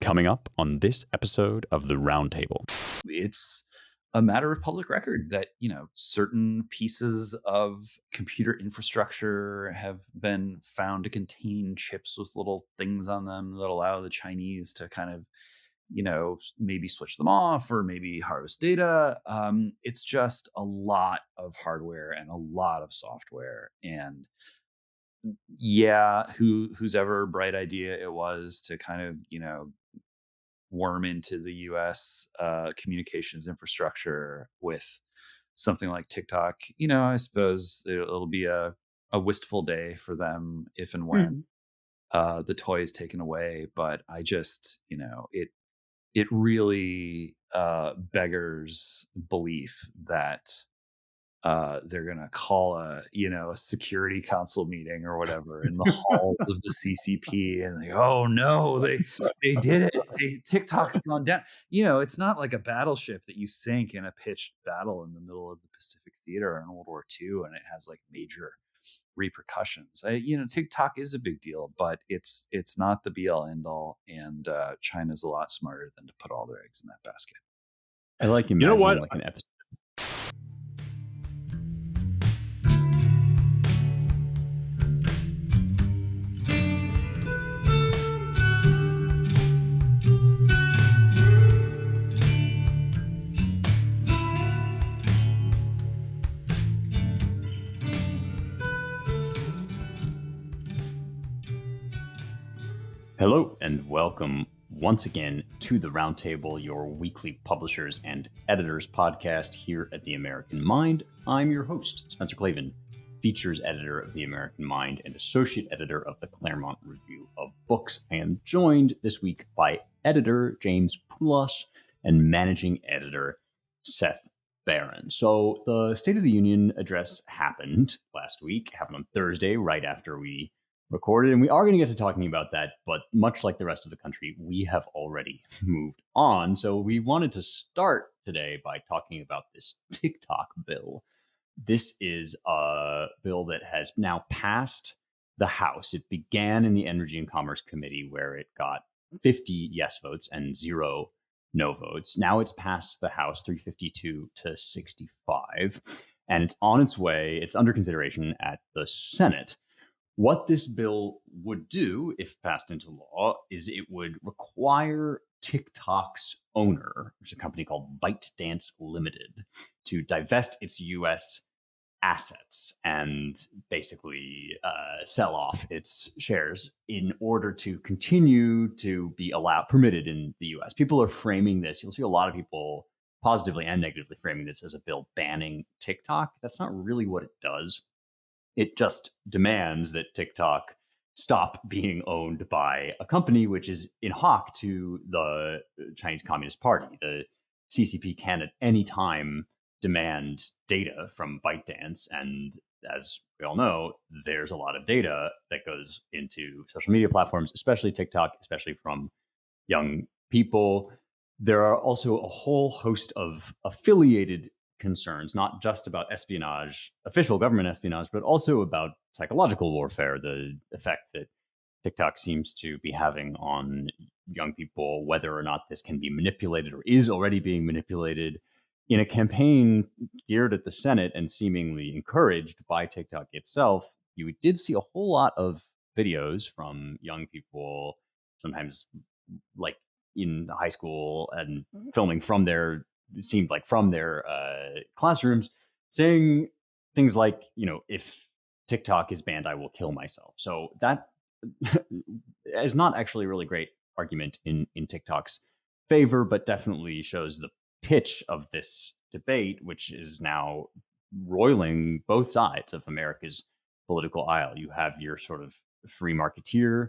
Coming up on this episode of the Roundtable. It's a matter of public record that, certain pieces of computer infrastructure have been found to contain chips with little things on them that allow the Chinese to kind of, maybe switch them off or maybe harvest data. It's just a lot of hardware and a lot of software. And yeah, whose ever bright idea it was to kind of, worm into the US communications infrastructure with something like TikTok, I suppose it'll be a wistful day for them if and when the toy is taken away. But I just, it really beggars belief that they're gonna call a security council meeting or whatever in the halls of the CCP, and they, oh no, they did it. TikTok's gone down. It's not like a battleship that you sink in a pitched battle in the middle of the Pacific Theater in World War II, and it has like major repercussions. TikTok is a big deal, but it's not the be all end all, and China's a lot smarter than to put all their eggs in that basket. I like imagining, you know what? Like an episode. Hello and welcome once again to the Roundtable, your weekly publishers and editors podcast here at The American Mind. I'm your host, Spencer Clavin, features editor of The American Mind and associate editor of the Claremont Review of Books. I am joined this week by editor James Poulos and managing editor Seth Barron. So the State of the Union address happened on Thursday, right after we recorded, and we are going to get to talking about that, but much like the rest of the country, we have already moved on. So we wanted to start today by talking about this TikTok bill. This is a bill that has now passed the House. It began in the Energy and Commerce Committee, where it got 50 yes votes and 0 no votes. Now it's passed the House 352 to 65, and it's on its way. It's under consideration at the Senate. What this bill would do, if passed into law, is it would require TikTok's owner, which is a company called ByteDance Limited, to divest its U.S. assets and basically sell off its shares in order to continue to be permitted in the U.S. People are framing this. You'll see a lot of people positively and negatively framing this as a bill banning TikTok. That's not really what it does. It just demands that TikTok stop being owned by a company which is in hock to the Chinese Communist Party. The CCP can at any time demand data from ByteDance. And as we all know, there's a lot of data that goes into social media platforms, especially TikTok, especially from young people. There are also a whole host of affiliated concerns, not just about espionage, official government espionage, but also about psychological warfare, the effect that TikTok seems to be having on young people, whether or not this can be manipulated or is already being manipulated. In a campaign geared at the Senate and seemingly encouraged by TikTok itself, you did see a whole lot of videos from young people, sometimes like in high school, and filming from their classrooms, saying things like, if TikTok is banned, I will kill myself. So that is not actually a really great argument in TikTok's favor, but definitely shows the pitch of this debate, which is now roiling both sides of America's political aisle. You have your sort of free marketeer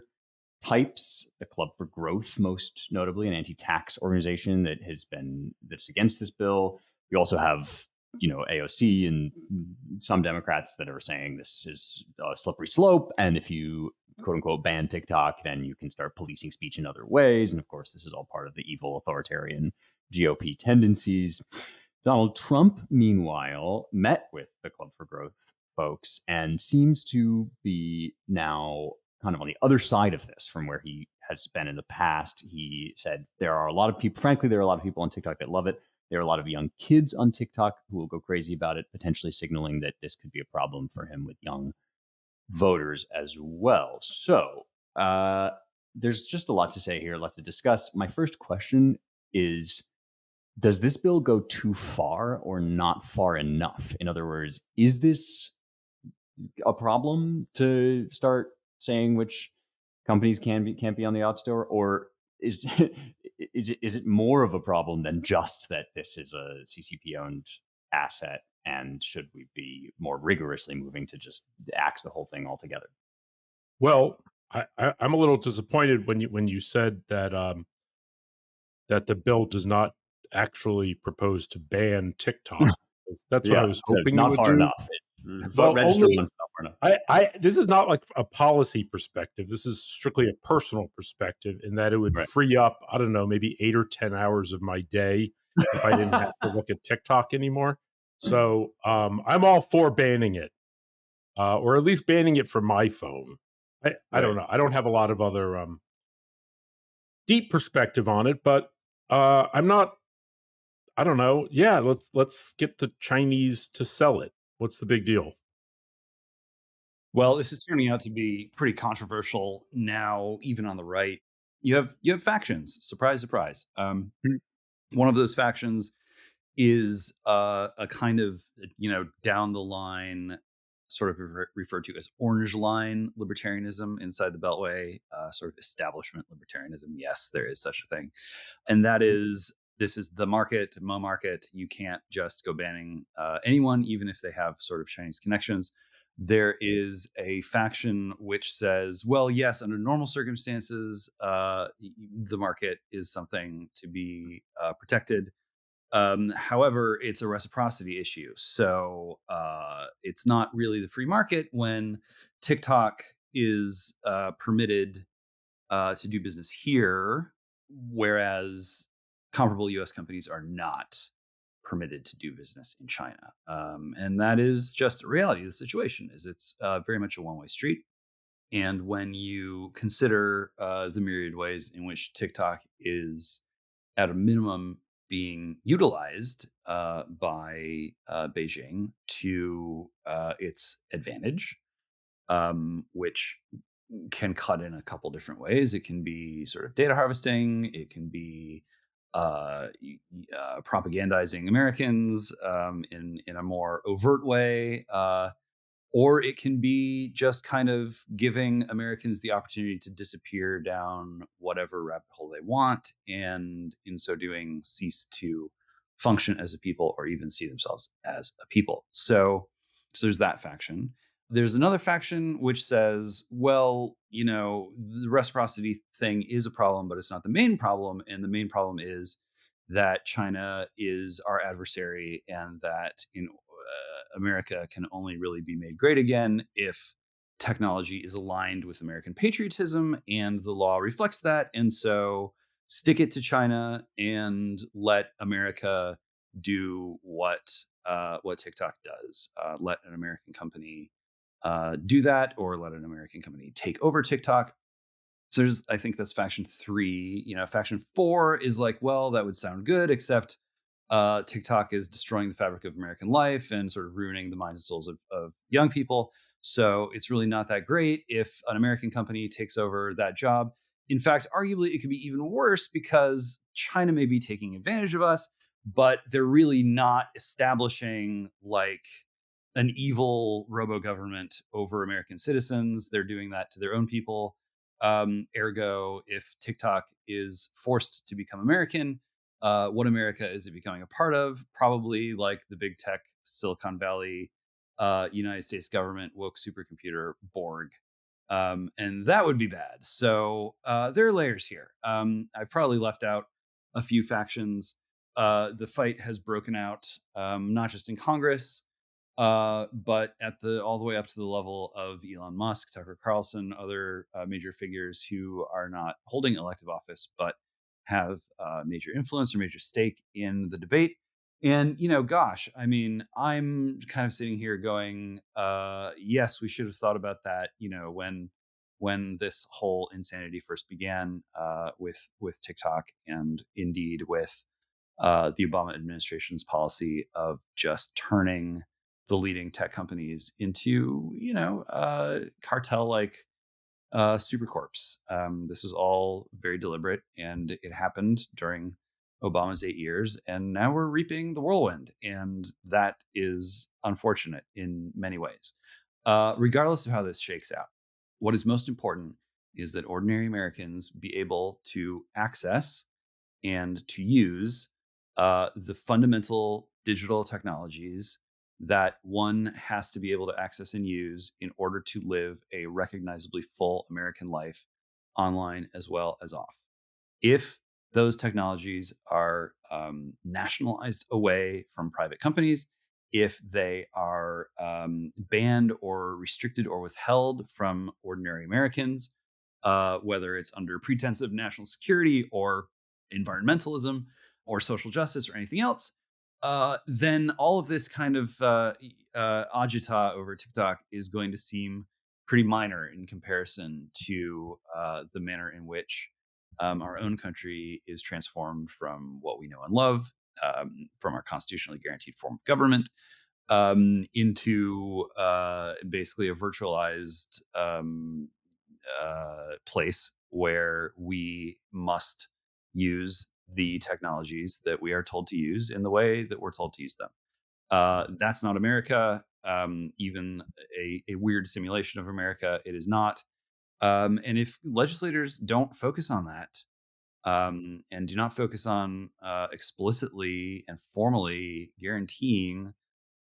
types, the Club for Growth, most notably, an anti-tax organization that's against this bill. We also have, AOC and some Democrats that are saying this is a slippery slope, and if you quote unquote ban TikTok, then you can start policing speech in other ways. And of course, this is all part of the evil authoritarian GOP tendencies. Donald Trump, meanwhile, met with the Club for Growth folks and seems to be now kind of on the other side of this from where he has been in the past. He said there are a lot of people, frankly, there are a lot of people on TikTok that love it. There are a lot of young kids on TikTok who will go crazy about it, potentially signaling that this could be a problem for him with young voters as well. So there's just a lot to say here, a lot to discuss. My first question is, does this bill go too far or not far enough? In other words, is this a problem to start saying which companies can't be on the App Store, or is is it more of a problem than just that this is a CCP owned asset, and should we be more rigorously moving to just axe the whole thing altogether? Well, I'm a little disappointed when you said that that the bill does not actually propose to ban TikTok. That's what I Yeah, was so hoping it not would far do. enough. But Well, registered only one's not far enough. I this is not like a policy perspective. This is strictly a personal perspective in that it would Right. free up, I don't know, maybe 8 or 10 hours of my day if I didn't have to look at TikTok anymore. So, I'm all for banning it, or at least banning it from my phone. I don't Right. know. I don't have a lot of other, deep perspective on it, but, I'm not I don't know. Yeah, let's get the Chinese to sell it. What's the big deal? Well, this is turning out to be pretty controversial now, even on the right. You have factions. Surprise, surprise. One of those factions is a kind of down the line, sort of referred to as orange line libertarianism inside the Beltway, sort of establishment libertarianism. Yes, there is such a thing, and that is this is the market, Mo market. You can't just go banning anyone, even if they have sort of Chinese connections. There is a faction which says, well, yes, under normal circumstances, the market is something to be protected. However, it's a reciprocity issue. So it's not really the free market when TikTok is permitted to do business here, whereas comparable US companies are not permitted to do business in China. And that is just a reality of the situation is it's very much a one-way street. And when you consider the myriad ways in which TikTok is at a minimum being utilized by Beijing to its advantage, which can cut in a couple different ways. It can be sort of data harvesting. It can be propagandizing Americans in a more overt way. Or it can be just kind of giving Americans the opportunity to disappear down whatever rabbit hole they want, and in so doing, cease to function as a people or even see themselves as a people. So there's that faction. There's another faction which says, well, the reciprocity thing is a problem, but it's not the main problem. And the main problem is that China is our adversary, and that in America can only really be made great again if technology is aligned with American patriotism and the law reflects that. And so stick it to China and let America do what TikTok does. Let an American company do that, or let an American company take over TikTok. So I think that's faction three. Faction four is like, well, that would sound good, except TikTok is destroying the fabric of American life and sort of ruining the minds and souls of young people. So it's really not that great if an American company takes over that job. In fact, arguably, it could be even worse because China may be taking advantage of us, but they're really not establishing like an evil robo government over American citizens. They're doing that to their own people. Ergo, if TikTok is forced to become American, what America is it becoming a part of? Probably like the big tech Silicon Valley, United States government woke supercomputer Borg. And that would be bad. So there are layers here. I've probably left out a few factions. The fight has broken out, not just in Congress, but at the all the way up to the level of Elon Musk, Tucker Carlson, other major figures who are not holding elective office but have major influence or major stake in the debate. And gosh, I mean, I'm kind of sitting here going, yes, we should have thought about that. When when this whole insanity first began with TikTok, and indeed with the Obama administration's policy of just turning the leading tech companies into, cartel-like supercorps. This was all very deliberate, and it happened during Obama's 8 years, and now we're reaping the whirlwind, and that is unfortunate in many ways. Regardless of how this shakes out, what is most important is that ordinary Americans be able to access and to use the fundamental digital technologies that one has to be able to access and use in order to live a recognizably full American life online as well as off. If those technologies are nationalized away from private companies, if they are banned or restricted or withheld from ordinary Americans, whether it's under pretense of national security or environmentalism or social justice or anything else, then all of this kind of agita over TikTok is going to seem pretty minor in comparison to the manner in which our own country is transformed from what we know and love, from our constitutionally guaranteed form of government, into basically a virtualized place where we must use the technologies that we are told to use in the way that we're told to use them. That's not America. Even a weird simulation of America, it is not. And if legislators don't focus on that, and do not focus on explicitly and formally guaranteeing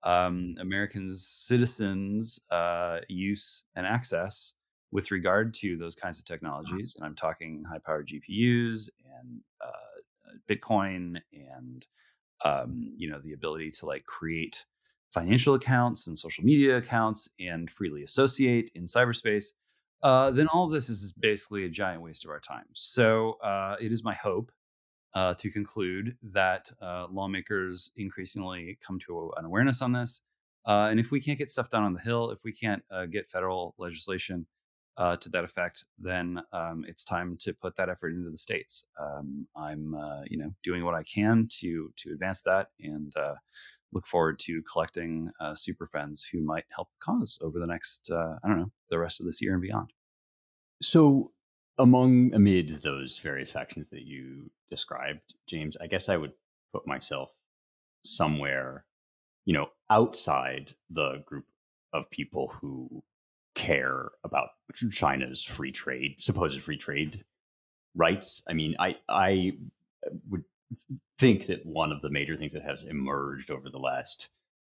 Americans' citizens' use and access with regard to those kinds of technologies, and I'm talking high-powered GPUs and Bitcoin and the ability to like create financial accounts and social media accounts and freely associate in cyberspace, then all of this is basically a giant waste of our time. So it is my hope to conclude that lawmakers increasingly come to an awareness on this. And if we can't get stuff done on the Hill, if we can't get federal legislation to that effect, then it's time to put that effort into the states. I'm, doing what I can to advance that, and look forward to collecting super friends who might help the cause over the next, the rest of this year and beyond. So, amid those various factions that you described, James, I guess I would put myself somewhere, outside the group of people who care about China's supposed free trade rights. I mean, I would think that one of the major things that has emerged over the last,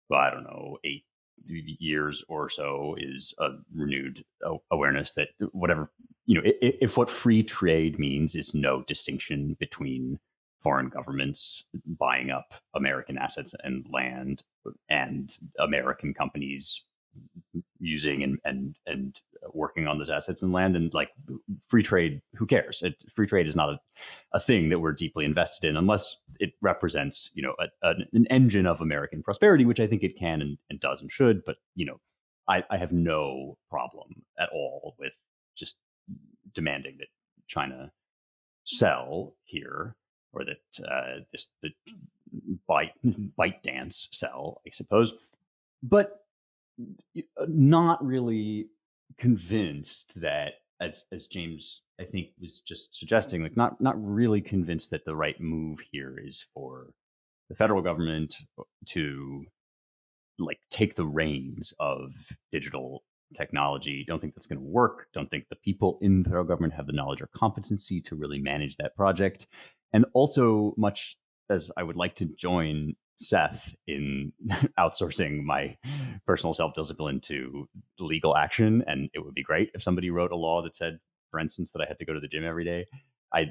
well, I don't know, 8 years or so is a renewed awareness that whatever, if what free trade means is no distinction between foreign governments buying up American assets and land and American companies using and working on those assets and land, and like free trade, who cares? Free trade is not a thing that we're deeply invested in unless it represents an engine of American prosperity, which I think it can and does and should. But I have no problem at all with just demanding that China sell here, or that the bite dance sell, I suppose. But not really convinced that, as James I think was just suggesting, like not really convinced that the right move here is for the federal government to like take the reins of digital technology. Don't think that's going to work. Don't think the people in the federal government have the knowledge or competency to really manage that project. And also, much as I would like to join Seth in outsourcing my personal self-discipline to legal action, and it would be great if somebody wrote a law that said, for instance, that I had to go to the gym every day. I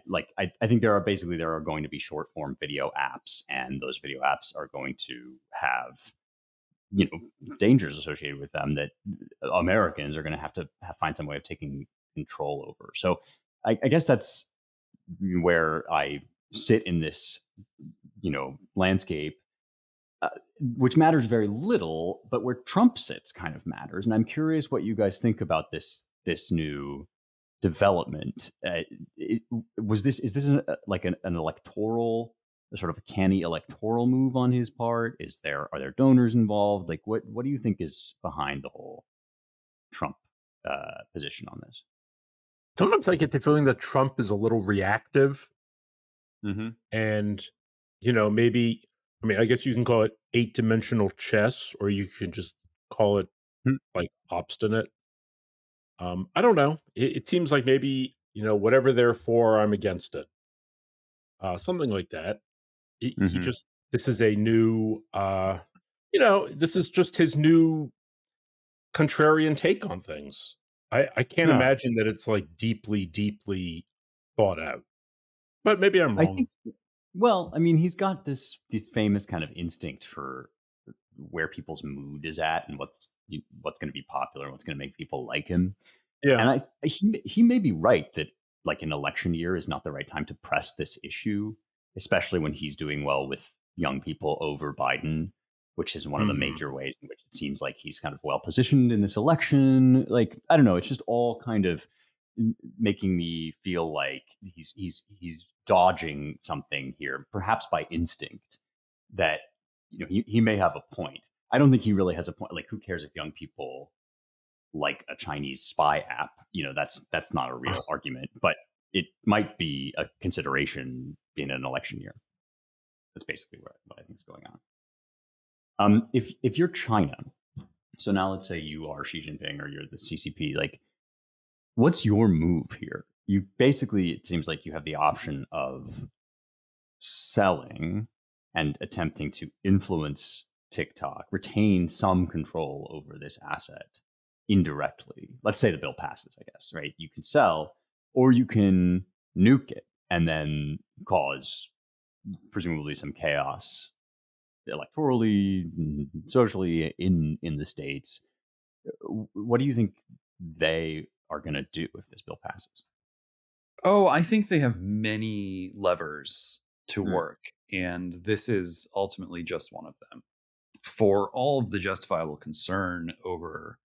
think there are going to be short form video apps, and those video apps are going to have dangers associated with them that Americans are going to have to find some way of taking control over. So I guess that's where I sit in this landscape, which matters very little, but where Trump sits kind of matters. And I'm curious what you guys think about this new development. Is this like an electoral, sort of a canny electoral move on his part? Are there donors involved? Like, what do you think is behind the whole Trump position on this? Sometimes I get the feeling that Trump is a little reactive, Mm-hmm. and maybe, I mean, I guess you can call it 8-dimensional chess, or you can just call it like obstinate. I don't know. It seems like maybe whatever they're for, I'm against it. Something like that. He Mm-hmm. just This is a new, this is just his new contrarian take on things. I can't No, imagine that it's like deeply, deeply thought out. But maybe I'm I wrong. think. Well, I mean, he's got this famous kind of instinct for where people's mood is at and what's going to be popular and what's going to make people like him. Yeah. And he may be right that like an election year is not the right time to press this issue, especially when he's doing well with young people over Biden, which is one of the Mhm. major ways in which it seems like he's kind of well positioned in this election. Like, I don't know, it's just all kind of making me feel like he's dodging something here, perhaps by instinct. That he may have a point. I don't think he really has a point. Like, who cares if young people like a Chinese spy app? That's not a real argument, but it might be a consideration in an election year. That's basically what I think is going on. If you're China, so now let's say you are Xi Jinping or you're the CCP, like, what's your move here? You basically, it seems like you have the option of selling and attempting to influence TikTok, retain some control over this asset indirectly. Let's say the bill passes, I guess, right? You can sell or you can nuke it and then cause presumably some chaos electorally, socially in the states. What do you think they are going to do if this bill passes? Oh, I think they have many levers to Mm. work, and this is ultimately just one of them. For all of the justifiable concern over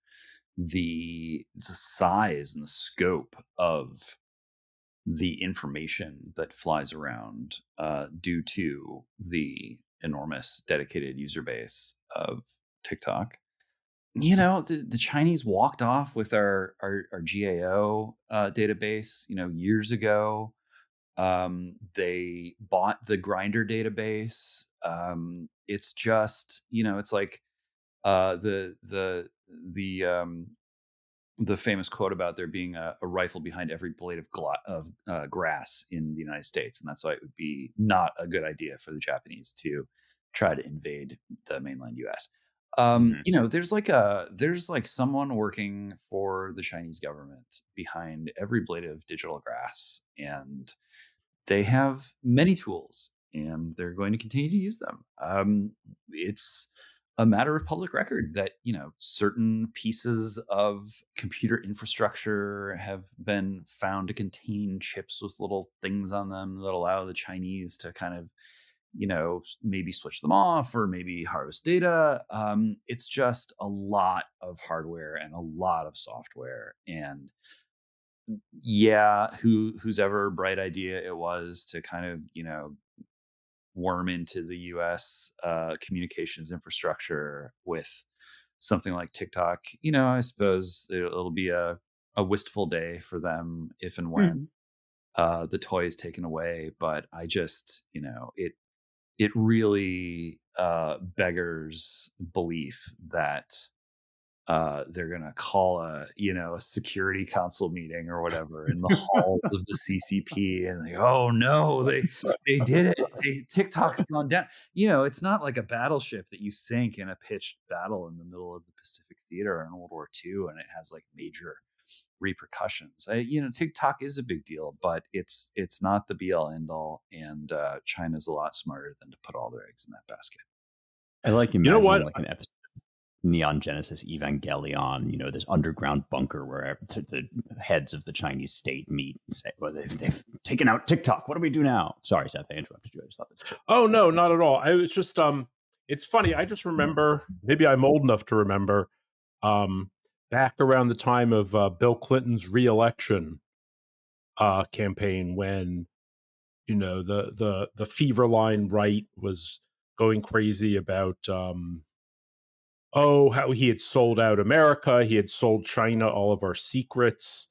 the size and the scope of the information that flies around due to the enormous dedicated user base of TikTok. The Chinese walked off with our GAO database, years ago. They bought the Grinder database. It's just, it's like the the famous quote about there being a rifle behind every blade of grass in the United States, and that's why it would be not a good idea for the Japanese to try to invade the mainland U.S. Hmm. There's like someone working for the Chinese government behind every blade of digital grass, and they have many tools, and they're going to continue to use them. It's a matter of public record that certain pieces of computer infrastructure have been found to contain chips with little things on them that allow the Chinese to kind of maybe switch them off or maybe harvest data. It's just a lot of hardware and a lot of software, and yeah, whose ever bright idea it was to kind of worm into the US communications infrastructure with something like TikTok. I suppose it'll be a wistful day for them if and when Hmm. the toy is taken away. But I just, it really beggars belief that they're gonna call a security council meeting or whatever in the halls of the CCP, and they, oh no, they did it. TikTok's gone down. It's not like a battleship that you sink in a pitched battle in the middle of the Pacific Theater in World War II, and it has like major repercussions. TikTok is a big deal, but it's not the be all end all, and China's a lot smarter than to put all their eggs in that basket. I like You know imagining what? like an episode Neon Genesis Evangelion, this underground bunker where the heads of the Chinese state meet and say, well, they've taken out TikTok. What do we do now? Sorry, Seth, I interrupted you. I just thought this was Oh no, not at all. I was just it's funny. I just remember, maybe I'm old enough to remember, um back around the time of Bill Clinton's reelection, campaign when the Fever Line right was going crazy about how he had sold out America, he had sold China all of our secrets,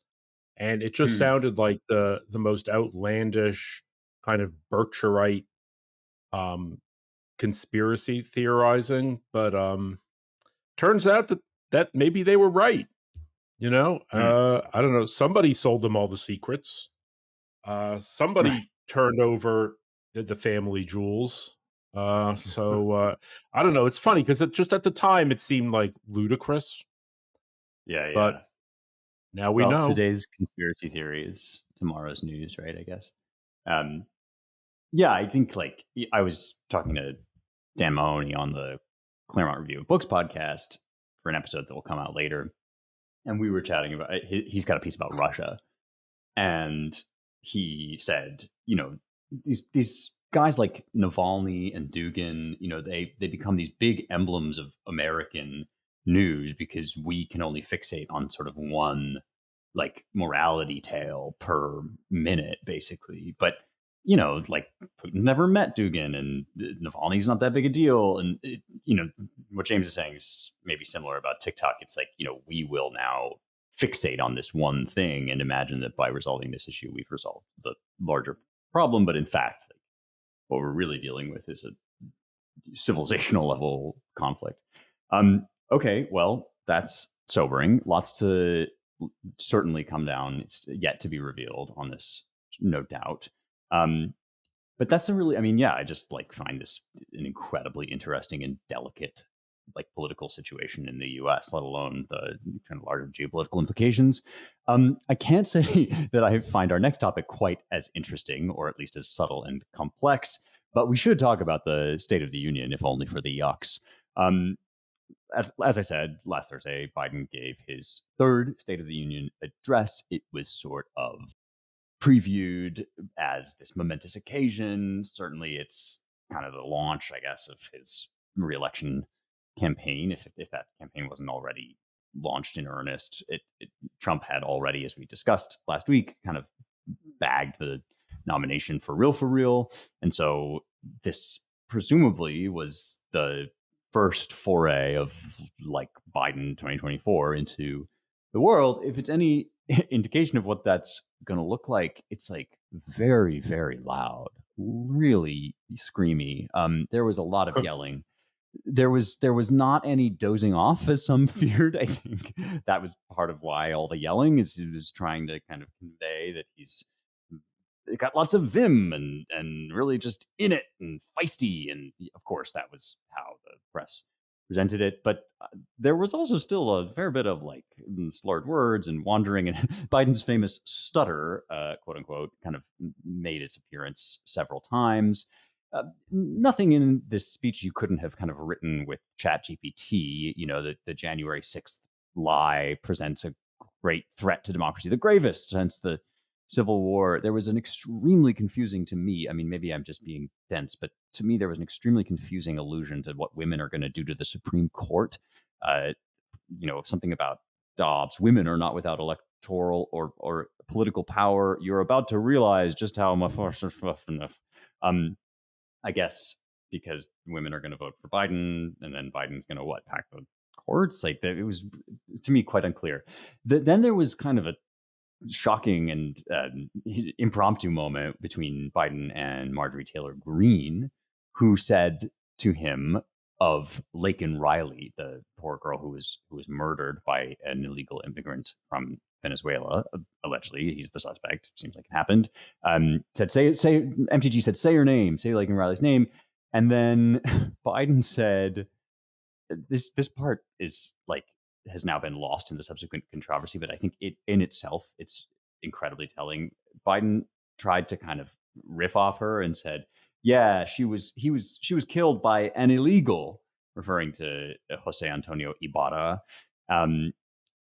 and it just sounded like the most outlandish kind of Berkshirite um, conspiracy theorizing. But turns out that maybe they were right. I don't know. Somebody sold them all the secrets. Right. Somebody turned over the family jewels. So I don't know. It's funny because just at the time it seemed like ludicrous, Yeah, but yeah. now we Well, know. today's conspiracy theory is tomorrow's news, right? I guess. Um, yeah, I think like I was talking to Dan Mahoney on the Claremont Review of Books podcast for an episode that will come out later, and we were chatting about. He's got a piece about Russia, and he said, these guys like Navalny and Dugin, they become these big emblems of American news because we can only fixate on sort of one like morality tale per minute, basically. But like Putin never met Dugin, and Navalny's not that big a deal. And what James is saying is maybe similar about TikTok. It's like we will now fixate on this one thing and imagine that by resolving this issue, we've resolved the larger problem. But in fact, like, what we're really dealing with is a civilizational level conflict. Okay, well, that's sobering. Lots to certainly come down. It's yet to be revealed on this, no doubt. But that's a really, I mean, yeah, I just like find this an incredibly interesting and delicate like political situation in the U.S., let alone the kind of larger geopolitical implications. I can't say that I find our next topic quite as interesting, or at least as subtle and complex. But we should talk about the State of the Union, if only for the yucks. Um, as I said last Thursday, Biden gave his third State of the Union address. It was sort of previewed as this momentous occasion. Certainly, it's kind of the launch, I guess, of his reelection campaign. If that campaign wasn't already launched in earnest, Trump had already, as we discussed last week, kind of bagged the nomination for real, and so this presumably was the first foray of like Biden 2024 into the world. If it's any indication of what that's going to look like, it's like very, very loud, really screamy. There was a lot of yelling. There was not any dozing off, as some feared. I think that was part of why all the yelling is he was trying to kind of convey that he's got lots of vim and really just in it and feisty. And of course, that was how the press presented it. But there was also still a fair bit of like slurred words and wandering. And Biden's famous stutter, quote unquote, kind of made its appearance several times. Nothing in this speech you couldn't have kind of written with ChatGPT. The January 6th lie presents a great threat to democracy, the gravest since the Civil War. There was an extremely confusing to me. I mean, maybe I'm just being dense, but to me, there was an extremely confusing allusion to what women are going to do to the Supreme Court. Uh, something about Dobbs. Women are not without electoral or political power. You're about to realize just how much. I guess because women are going to vote for Biden, and then Biden's going to pack the courts. Like it was to me quite unclear. Then there was kind of a shocking and impromptu moment between Biden and Marjorie Taylor Greene, who said to him of Laken Riley, the poor girl who was murdered by an illegal immigrant from Venezuela. Allegedly, he's the suspect. Seems like it happened. Said say MTG said say her name, say Laken Riley's name, and then Biden said this part is like has now been lost in the subsequent controversy, but I think it in itself it's incredibly telling. Biden tried to kind of riff off her and said, "Yeah, she was killed by an illegal," referring to Jose Antonio Ibarra.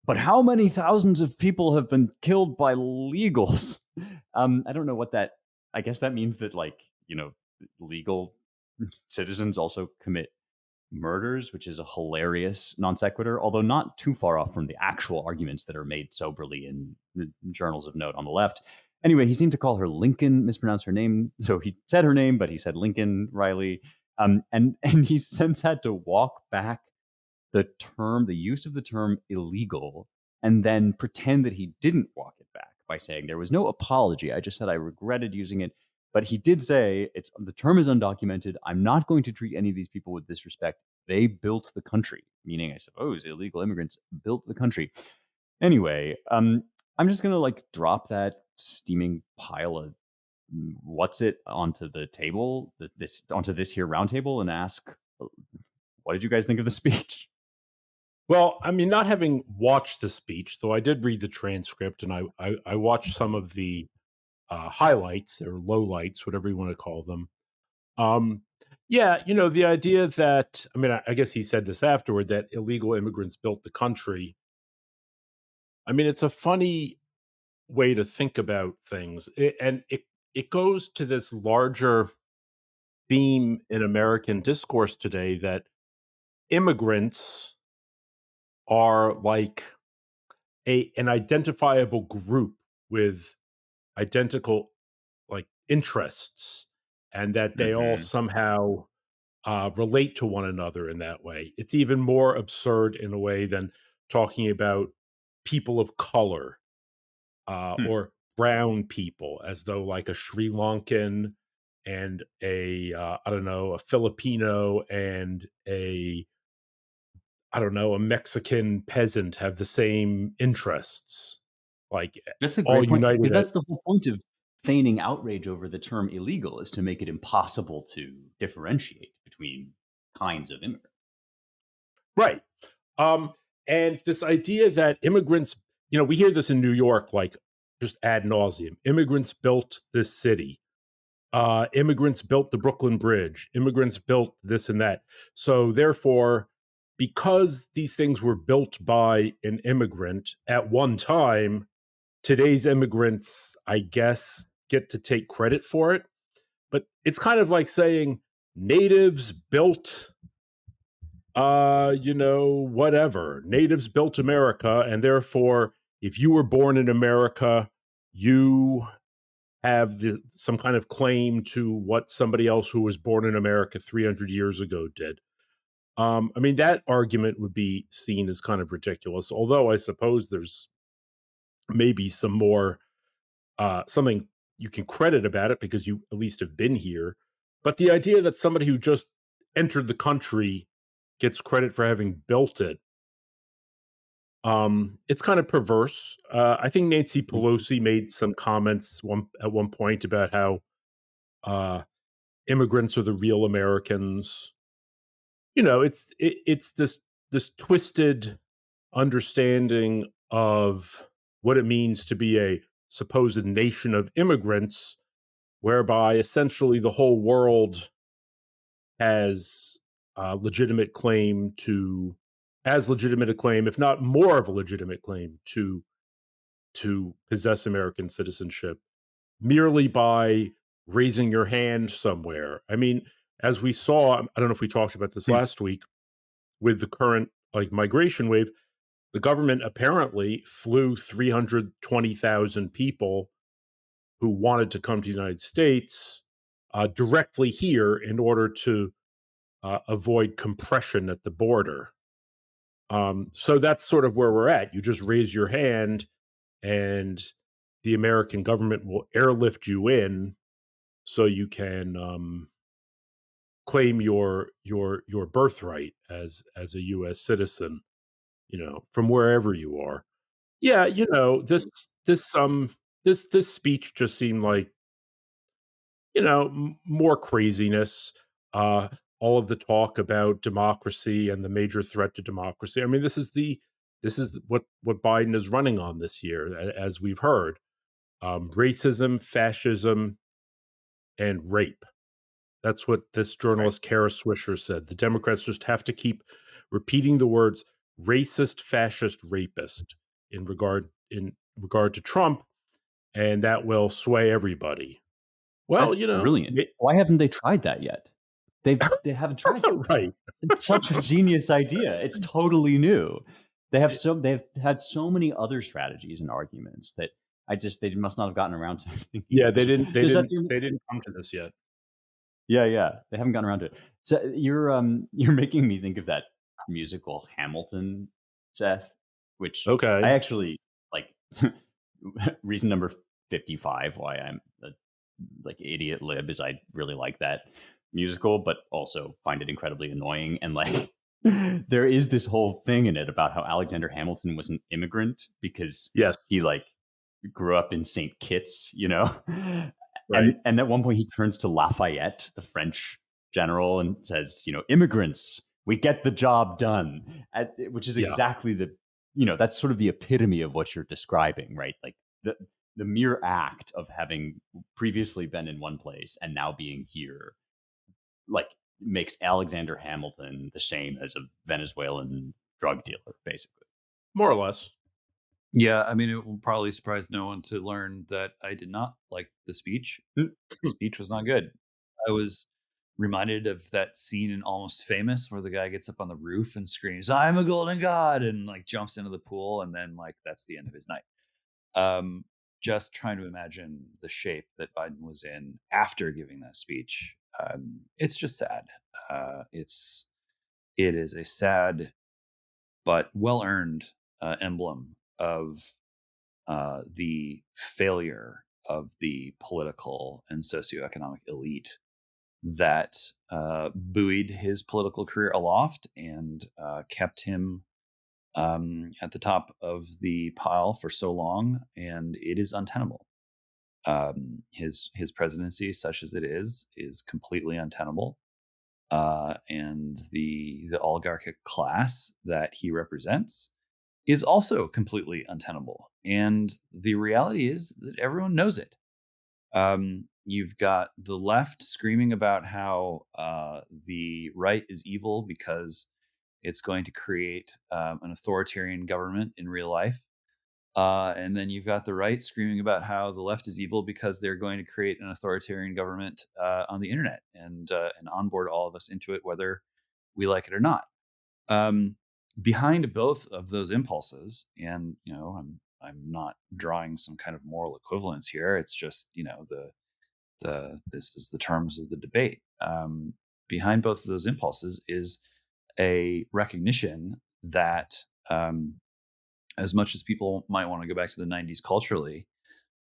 But how many thousands of people have been killed by legals? I don't know what that. I guess that means that legal citizens also commit murders, which is a hilarious non sequitur, although not too far off from the actual arguments that are made soberly in the journals of note on the left. Anyway, he seemed to call her Lincoln, mispronounce her name. So he said her name, but he said Lincoln Riley. And he since had to walk back the use of the term illegal, and then pretend that he didn't walk it back by saying there was no apology. I just said I regretted using it. But he did say the term is undocumented. I'm not going to treat any of these people with disrespect. They built the country, meaning I suppose illegal immigrants built the country. Anyway, I'm just gonna drop that steaming pile of what's it onto the table, onto this here roundtable, and ask, what did you guys think of the speech? Well, I mean, not having watched the speech, though I did read the transcript and I watched some of the highlights or lowlights, whatever you want to call them. Yeah, the idea that, I mean, I guess he said this afterward, that illegal immigrants built the country. I mean, it's a funny way to think about things. It goes to this larger theme in American discourse today that immigrants are like an identifiable group with identical interests, and that they all somehow relate to one another in that way. It's even more absurd in a way than talking about people of color or brown people, as though like a Sri Lankan and I don't know, a Filipino and a Mexican peasant have the same interests. Like That's a all great point, united. because that's the whole point of feigning outrage over the term illegal, is to make it impossible to differentiate between kinds of immigrants. Right. And this idea that immigrants, we hear this in New York, like just ad nauseum. Immigrants built this city. Immigrants built the Brooklyn Bridge. Immigrants built this and that. So therefore, because these things were built by an immigrant at one time, today's immigrants, I guess, get to take credit for it. But it's kind of like saying natives built whatever. Natives built America, and therefore, if you were born in America, you have some kind of claim to what somebody else who was born in America 300 years ago did. I mean, that argument would be seen as kind of ridiculous, although I suppose there's maybe some more, something you can credit about it because you at least have been here. But the idea that somebody who just entered the country gets credit for having built it, it's kind of perverse. I think Nancy Pelosi made some comments at one point about how immigrants are the real Americans. It's this twisted understanding of what it means to be a supposed nation of immigrants, whereby essentially the whole world has legitimate claim to, as legitimate a claim, if not more of a legitimate claim to possess American citizenship merely by raising your hand somewhere. I mean, as we saw, I don't know if we talked about this last week with the current migration wave, the government apparently flew 320,000 people who wanted to come to the United States directly here in order to avoid compression at the border. So that's sort of where we're at. You just raise your hand and the American government will airlift you in so you can claim your birthright as a U.S. citizen, from wherever you are. Yeah, this speech just seemed like, more craziness. All of the talk about democracy and the major threat to democracy. I mean, this is what Biden is running on this year, as we've heard. Racism, fascism, and rape. That's what this journalist Kara Swisher said. The Democrats just have to keep repeating the words racist, fascist, rapist in regard to Trump, and that will sway everybody. Well, That's brilliant. Why haven't they tried that yet? They haven't tried it. Right. It's such a genius idea. It's totally new. They've had so many other strategies and arguments that They must not have gotten around to thinking Yeah, of they this. didn't. They Does that didn't. They didn't come to this yet. Yeah, they haven't gotten around to it. So you're making me think of that musical Hamilton, Seth, which I Okay. actually like. Reason number 55 why I'm a like idiot lib is I really like that musical, but also find it incredibly annoying. And like, there is this whole thing in it about how Alexander Hamilton was an immigrant because Yes. he like grew up in St. Kitts, you know? Right. And at one point he turns to Lafayette, the French general, and says, immigrants, we get the job done. Which is Yeah. exactly that's sort of the epitome of what you're describing, right? Like the mere act of having previously been in one place and now being here, like, makes Alexander Hamilton the same as a Venezuelan drug dealer, basically. More or less. Yeah, I mean, it will probably surprise no one to learn that I did not like the speech. The speech was not good. I was reminded of that scene in Almost Famous where the guy gets up on the roof and screams, "I'm a golden god," and like jumps into the pool, and then like that's the end of his night. Um, just trying to imagine the shape that Biden was in after giving that speech. It's just sad. It is a sad but well earned emblem of the failure of the political and socioeconomic elite that buoyed his political career aloft and kept him at the top of the pile for so long, and it is untenable. His presidency, such as it is completely untenable, and the oligarchic class that he represents is also completely untenable. And the reality is that everyone knows it. You've got the left screaming about how the right is evil because it's going to create an authoritarian government in real life. And then you've got the right screaming about how the left is evil because they're going to create an authoritarian government on the internet and onboard all of us into it, whether we like it or not. Um, Behind both of those impulses, and I'm not drawing some kind of moral equivalence here. It's just the this is the terms of the debate. Behind both of those impulses is a recognition that as much as people might want to go back to the 90s culturally,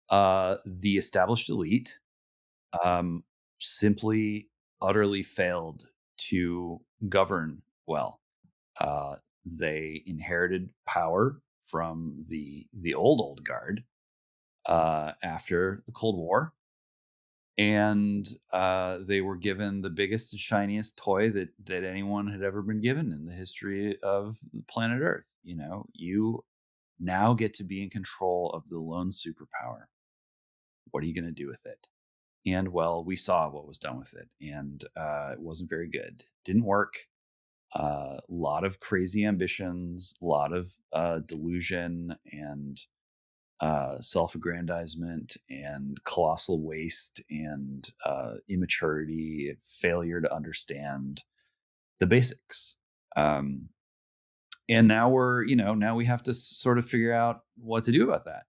the established elite um, simply utterly failed to govern well. Uh, they inherited power from the old guard after the Cold War, and they were given the biggest and shiniest toy that anyone had ever been given in the history of planet Earth. You now get to be in control of the lone superpower. What are you going to do with it? And well, we saw what was done with it, and it wasn't very good. Didn't work. A lot of crazy ambitions, a lot of delusion and self-aggrandizement and colossal waste and immaturity, failure to understand the basics. And now now we have to sort of figure out what to do about that,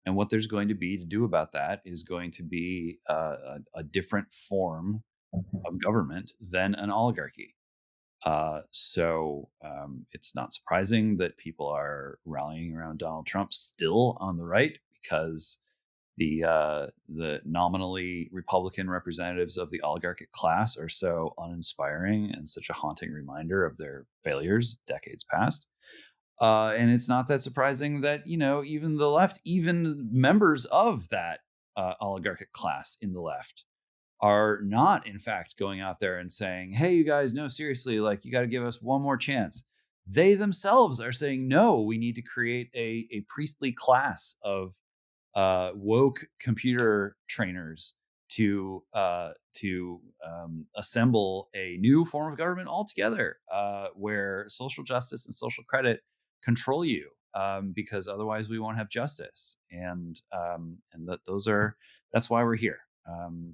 and what there's going to be to do about that is going to be a different form of government than an oligarchy. So it's not surprising that people are rallying around Donald Trump still on the right, because the nominally Republican representatives of the oligarchic class are so uninspiring and such a haunting reminder of their failures decades past. And it's not that surprising that even the left, even members of that oligarchic class in the left, are not in fact going out there and saying, "Hey, you guys, no, seriously, like you got to give us one more chance." They themselves are saying, "No, we need to create a priestly class of woke computer trainers to assemble a new form of government altogether, where social justice and social credit control you, because otherwise we won't have justice." And that's why we're here.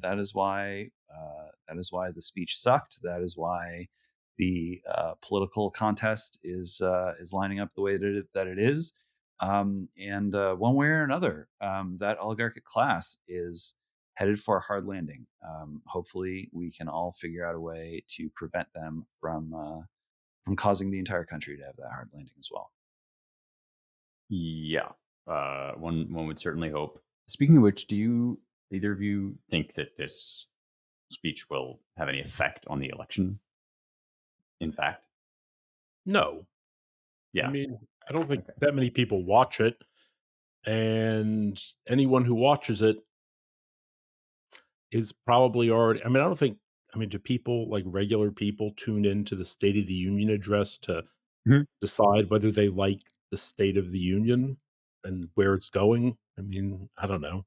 That is why the speech sucked. That is why the political contest is lining up the way that it is. And one way or another, that oligarchic class is headed for a hard landing. Hopefully, we can all figure out a way to prevent them from causing the entire country to have that hard landing as well. Yeah, one would certainly hope. Speaking of which, do either of you think that this speech will have any effect on the election? In fact, No, I yeah. mean, I don't think Okay. that many people watch it, and anyone who watches it is probably already. I mean, I don't think. I mean, do people like regular people tune into the State of the Union address to Mhm. decide whether they like the State of the Union and where it's going? I mean, I don't know.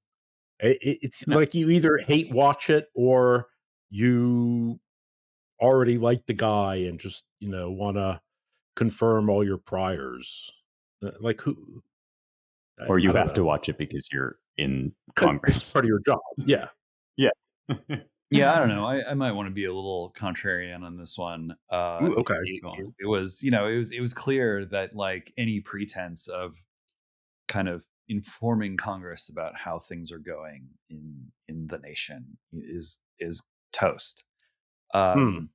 It's No, like you either hate watch it or you already like the guy and just want to confirm all your priors. Like who? or I you don't have to know. watch it because you're in 'Cause it's Congress. part of your job. Yeah. Yeah. Yeah, I don't know. I might want to be a little contrarian on this one. Ooh, okay. It, Go it, on. it was, it was clear that like any pretense of kind of informing Congress about how things are going in the nation is toast. Hmm.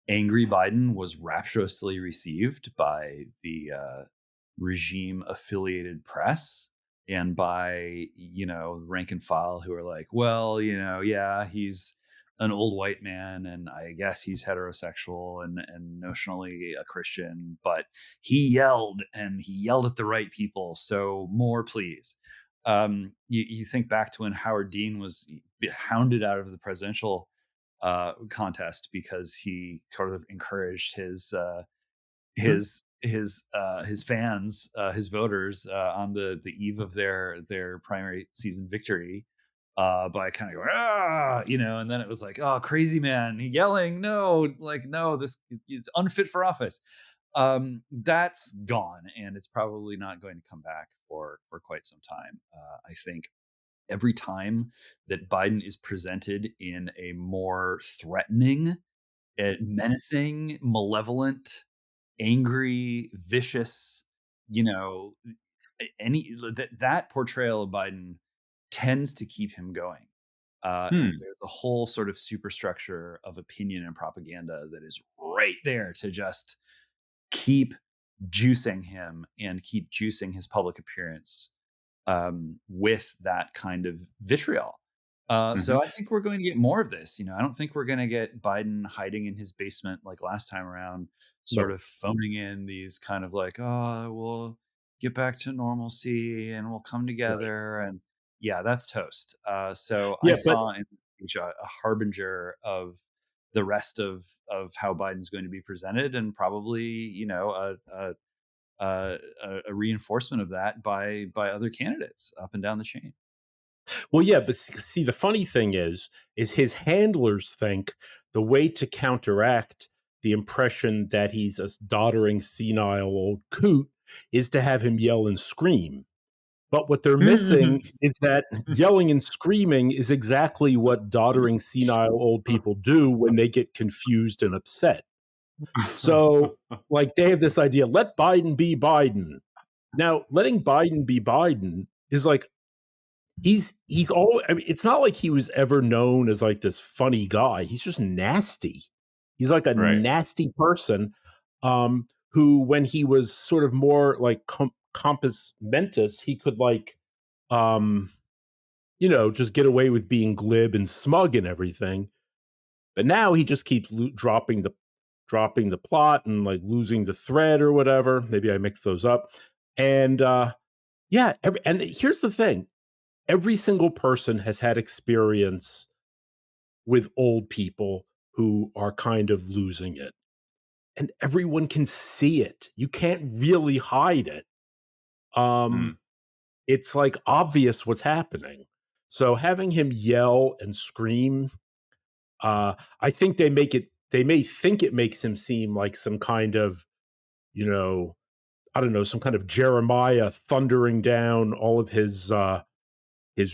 Angry Biden was rapturously received by the regime affiliated press and by, rank and file who are like, well, yeah, he's an old white man and I guess he's heterosexual and notionally a Christian, but he yelled and he yelled at the right people. So more, please. You think back to when Howard Dean was hounded out of the presidential contest because he sort of encouraged Mhm. his fans, his voters, on the eve of their primary season victory, by kind of going and then it was like, oh, crazy man yelling, no, like no, this is unfit for office. That's gone, and it's probably not going to come back for quite some time. I think every time that Biden is presented in a more threatening, menacing, malevolent, angry, vicious, you know, any that portrayal of Biden tends to keep him going. And Hmm. there's a whole sort of superstructure of opinion and propaganda that is right there to just keep juicing him and keep juicing his public appearance, with that kind of vitriol. Mhm. So I think we're going to get more of this. I don't think we're going to get Biden hiding in his basement like last time around, sort No. of phoning in these kind of like, oh, we'll get back to normalcy and we'll come Right. together. And yeah, that's toast. So I Yeah, but saw in the speech a harbinger of the rest of how Biden's going to be presented, and probably a reinforcement of that by other candidates up and down the chain. well, yeah, but see, the funny thing is his handlers think the way to counteract the impression that he's a doddering, senile old coot is to have him yell and scream. But what they're missing is that yelling and screaming is exactly what doddering, senile old people do when they get confused and upset. So, like, they have this idea, let Biden be Biden. Now, letting Biden be Biden is like he's all I mean, it's not like he was ever known as like this funny guy. He's just nasty. He's like a Right. nasty person who when he was sort of more like compos mentis, he could like um just get away with being glib and smug and everything. But now he just keeps dropping the plot and like losing the thread or whatever. Maybe I mix those up. And yeah, and here's the thing. Every single person has had experience with old people who are kind of losing it. And everyone can see it. You can't really hide it. Hmm. Um it's like obvious what's happening. So having him yell and scream, I think they may think it makes him seem like some kind of, you know, I don't know, some kind of Jeremiah thundering down all of his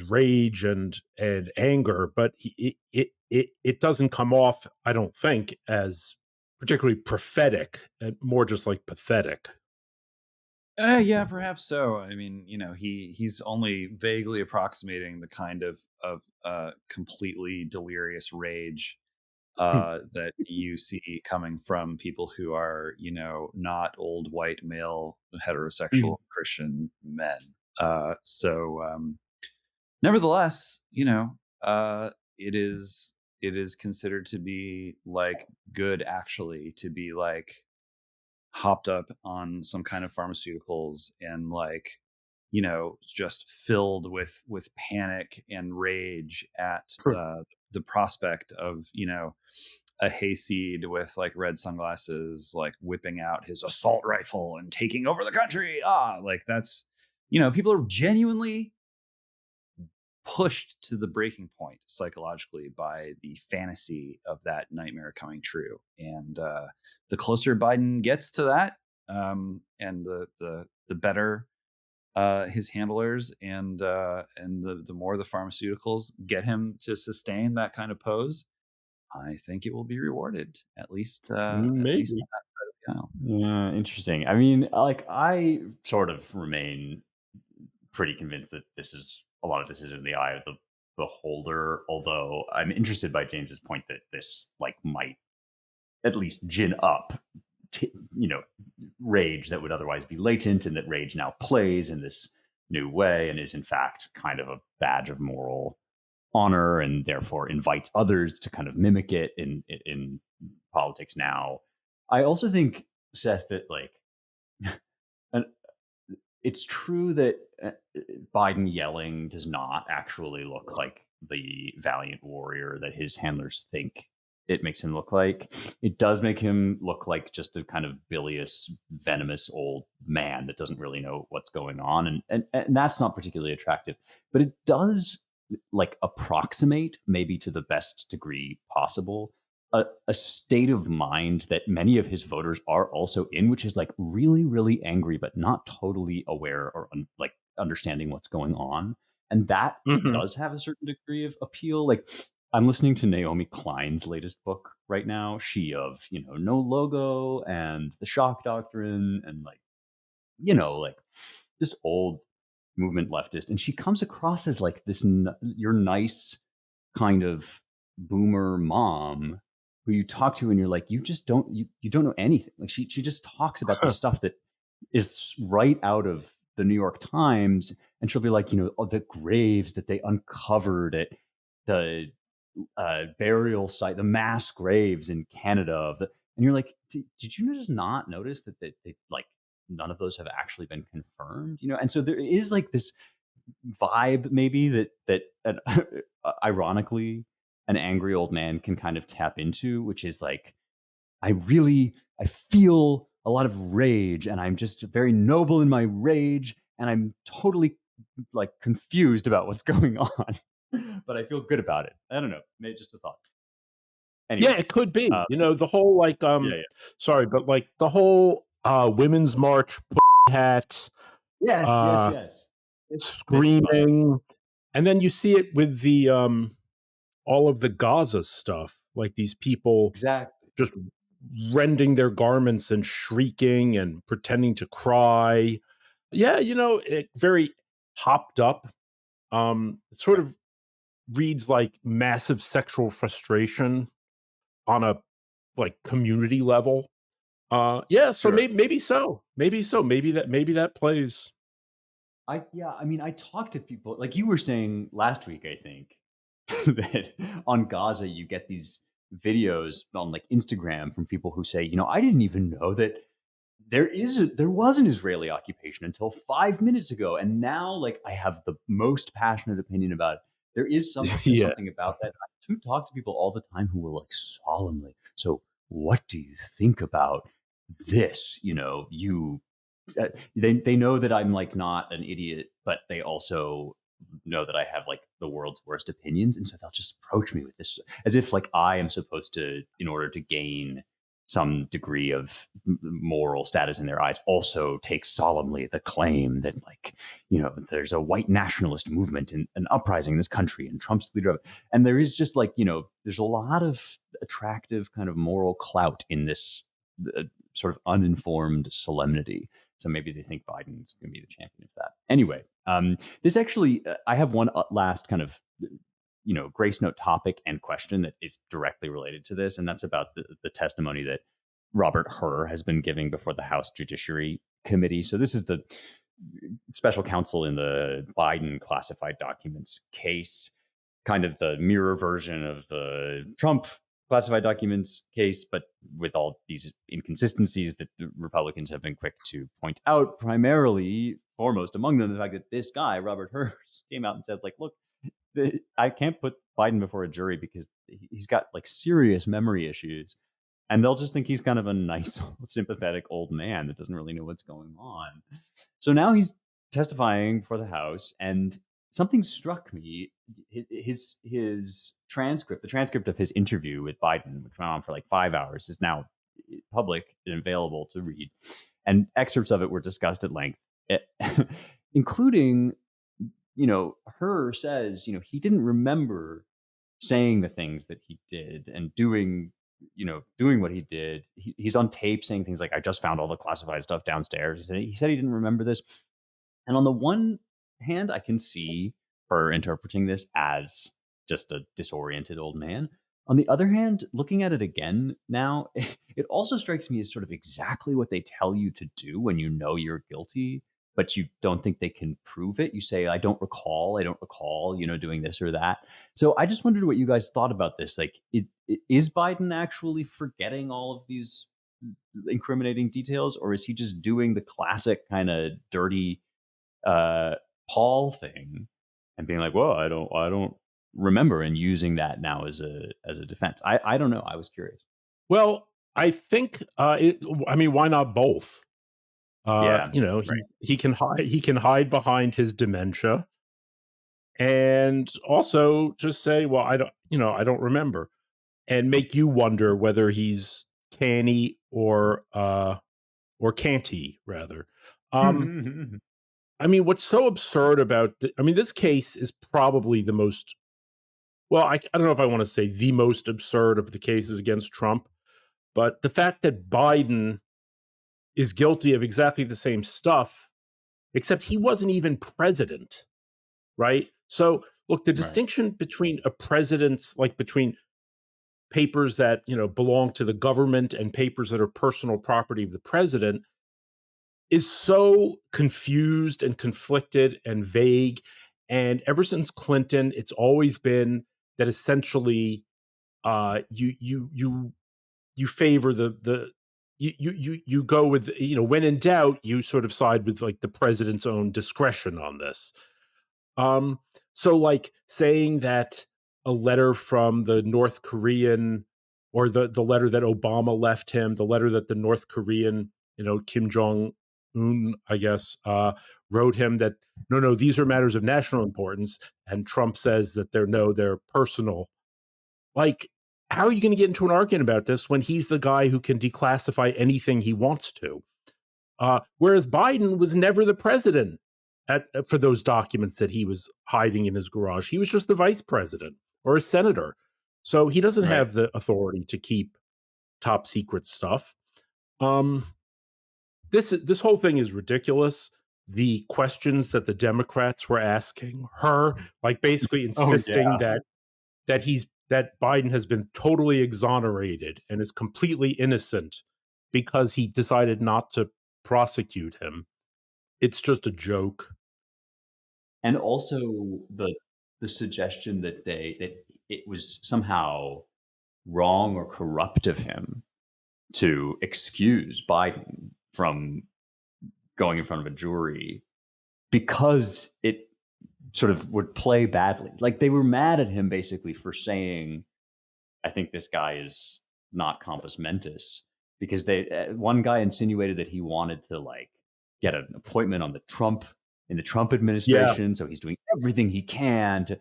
rage and anger, but it doesn't come off, I don't think, as particularly prophetic, and more just like pathetic. Yeah, perhaps so. I mean, he's only vaguely approximating the kind of completely delirious rage that you see coming from people who are, not old white male heterosexual Christian men. Nevertheless, it is considered to be like good actually to be like hopped up on some kind of pharmaceuticals and like just filled with panic and rage at the prospect of a hayseed with like red sunglasses like whipping out his assault rifle and taking over the country, like that's people are genuinely pushed to the breaking point psychologically by the fantasy of that nightmare coming true. And the closer Biden gets to that, and the better his handlers and the more the pharmaceuticals get him to sustain that kind of pose, I think it will be rewarded. At least Maybe. on that side of the aisle. Yeah, interesting. I mean, like I sort of remain pretty convinced that a lot of this is in the eye of the beholder. Although I'm interested by James's point that this like might at least gin up, you know, rage that would otherwise be latent, and that rage now plays in this new way and is in fact kind of a badge of moral honor, and therefore invites others to kind of mimic it in politics now. I also think, Seth, that like it's true that Biden yelling does not actually look like the valiant warrior that his handlers think it makes him look like. It does make him look like just a kind of bilious, venomous old man that doesn't really know what's going on, and that's not particularly attractive. But it does like approximate, maybe to the best degree possible, a state of mind that many of his voters are also in, which is like really, really angry, but not totally aware or like understanding what's going on. And that Mhm. does have a certain degree of appeal. Like I'm listening to Naomi Klein's latest book right now. She of, No Logo and The Shock Doctrine and like just old movement leftist. And she comes across as like this, you're nice kind of boomer mom who you talk to and you're like, you just don't you don't know anything. Like she just talks about this stuff that is right out of the New York Times, and she'll be like, the graves that they uncovered at the burial site, the mass graves in Canada and you're like, did you just not notice that they like none of those have actually been confirmed, and so there is like this vibe maybe that ironically an angry old man can kind of tap into, which is like I feel a lot of rage and I'm just very noble in my rage and I'm totally like confused about what's going on, but I feel good about it. I don't know, maybe just a thought. Yeah, Anyway, it could be. uh, The whole like yeah, yeah. sorry, but like the whole women's march hat, Yes, yes, uh yes. This spot. screaming, and then you see it with the all of the Gaza stuff, like these people Exactly. just rending their garments and shrieking and pretending to cry. Yeah, it very hopped up. Sort of reads like massive sexual frustration on a like community level. Yeah, so Sure. maybe that plays. I mean, I talk to people like you were saying last week, I think, that on Gaza you get these videos on like Instagram from people who say, I didn't even know that there was an Israeli occupation until 5 minutes ago, and now like I have the most passionate opinion about it. There's Yeah. something about that. I do talk to people all the time who will like solemnly. So, what do you think about this? They know that I'm like not an idiot, but they also know that I have like the world's worst opinions, and so they'll just approach me with this as if like I am supposed to, in order to gain some degree of moral status in their eyes, also take solemnly the claim that like there's a white nationalist movement and an uprising in this country, and Trump's the leader of it. And there is just like there's a lot of attractive kind of moral clout in this sort of uninformed solemnity So maybe they think Biden's going to be the champion of that. Anyway, this actually, I have one last kind of, Grace Note topic and question that is directly related to this, and that's about the testimony that Robert Hur has been giving before the House Judiciary Committee. So this is the special counsel in the Biden classified documents case, kind of the mirror version of the Trump classified documents case, but with all these inconsistencies that the Republicans have been quick to point out, primarily, foremost among them, the fact that this guy, Robert Hur, came out and said, like, look, I can't put Biden before a jury because he's got like serious memory issues. And they'll just think he's kind of a nice, sympathetic old man that doesn't really know what's going on. So now he's testifying for the House, and something struck me. His transcript, the transcript of his interview with Biden, which went on for like 5 hours, is now public and available to read. And excerpts of it were discussed at length, including, Hur says, he didn't remember saying the things that he did and doing what he did. He's on tape saying things like, I just found all the classified stuff downstairs. He said he didn't remember this. And on the one hand, I can see her interpreting this as just a disoriented old man. On the other hand, looking at it again now, it also strikes me as sort of exactly what they tell you to do when you know you're guilty, but you don't think they can prove it. You say, I don't recall, doing this or that. So I just wondered what you guys thought about this. Like, is Biden actually forgetting all of these incriminating details, or is he just doing the classic kind of dirty Paul thing and being like, "Well, I don't remember," and using that now as a defense? I don't know. I was curious. Well, I think why not both? Yeah, Right. He can hide behind his dementia, and also just say, "Well, I don't remember," and make you wonder whether he's canny or canty rather. What's so absurd about this case is probably the most, well, I don't know if I want to say the most absurd of the cases against Trump, but the fact that Biden is guilty of exactly the same stuff, except he wasn't even president, right? So, look, the Right. distinction between a president's, like between papers that, belong to the government and papers that are personal property of the president is so confused and conflicted and vague. And ever since Clinton, it's always been that essentially you favor you go with, when in doubt, you sort of side with like the president's own discretion on this. So like saying that a letter from the North Korean, or the letter that Obama left him, the letter that the North Korean, Kim Jong-un, I guess, wrote him, that no, these are matters of national importance, and Trump says that they're personal. Like, how are you going to get into an argument about this when he's the guy who can declassify anything he wants to? Whereas Biden was never the president for those documents that he was hiding in his garage. He was just the vice president or a senator. So he doesn't Right. have the authority to keep top secret stuff. This whole thing is ridiculous. The questions that the Democrats were asking her, like basically insisting that Biden has been totally exonerated and is completely innocent because he decided not to prosecute him. It's just a joke. And also the suggestion that it was somehow wrong or corrupt of him to excuse Biden from going in front of a jury because it sort of would play badly. Like, they were mad at him basically for saying, I think this guy is not compos mentis, because one guy insinuated that he wanted to like get an appointment on the Trump administration, so he's doing everything he can to.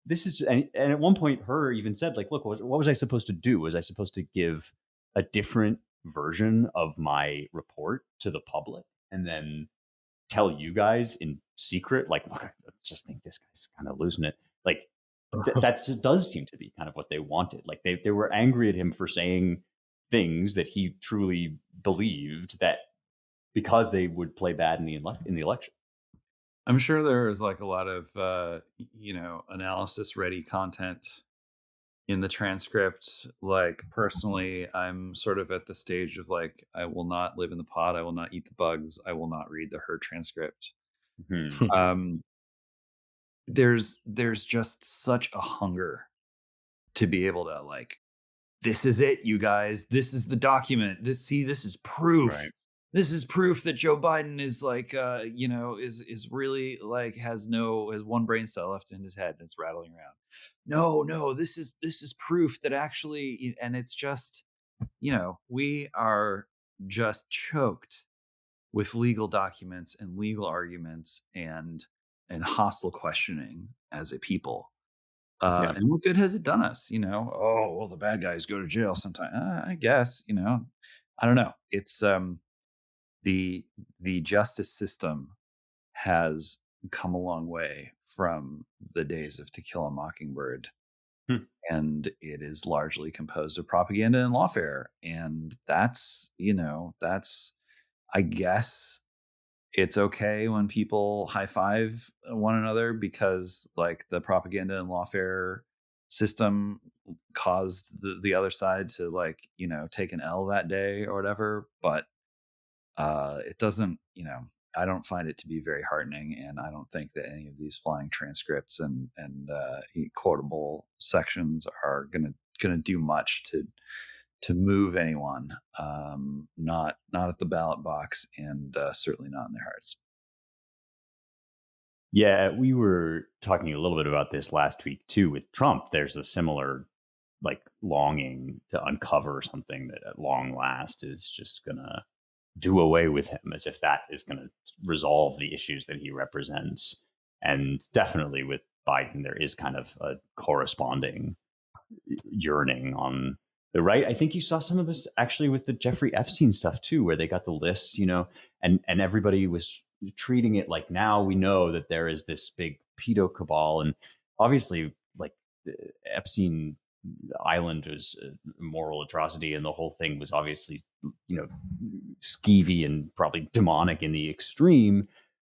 This is, and at one point, Hur even said, like, look, what was I supposed to do? Was I supposed to give a different version of my report to the public and then tell you guys in secret, like, look, I just think this guy's kind of losing it. Like, that does seem to be kind of what they wanted. Like, they were angry at him for saying things that he truly believed that because they would play bad in the election. I'm sure there is like a lot of analysis ready content in the transcript. Like personally, I'm sort of at the stage of like, I will not live in the pod, I will not eat the bugs, I will not read the her transcript. Hmm. Um, there's just such a hunger to be able to like, this is it, you guys. This is the document. This is proof. Right. This is proof that Joe Biden is like, is really like has one brain cell left in his head and it's rattling around. No, this is proof that actually, and it's just, we are just choked with legal documents and legal arguments and hostile questioning as a people. Yeah. And what good has it done us? Oh, well, the bad guys go to jail sometime. I guess, I don't know. It's the justice system has come a long way from the days of To Kill a Mockingbird, Hmm. and it is largely composed of propaganda and lawfare. And that's, I guess it's okay when people high five one another because like the propaganda and lawfare system caused the other side to like, take an L that day or whatever. But it doesn't, I don't find it to be very heartening. And I don't think that any of these flying transcripts and quotable sections are gonna do much to move anyone, not at the ballot box, and certainly not in their hearts. Yeah, we were talking a little bit about this last week too with Trump. There's a similar like longing to uncover something that at long last is just gonna do away with him, as if that is gonna resolve the issues that he represents. And definitely with Biden, there is kind of a corresponding yearning on the right. I think you saw some of this actually with the Jeffrey Epstein stuff too, where they got the list, and everybody was treating it like now we know that there is this big pedo cabal, and obviously, like Epstein Island was a moral atrocity, and the whole thing was obviously, skeevy and probably demonic in the extreme.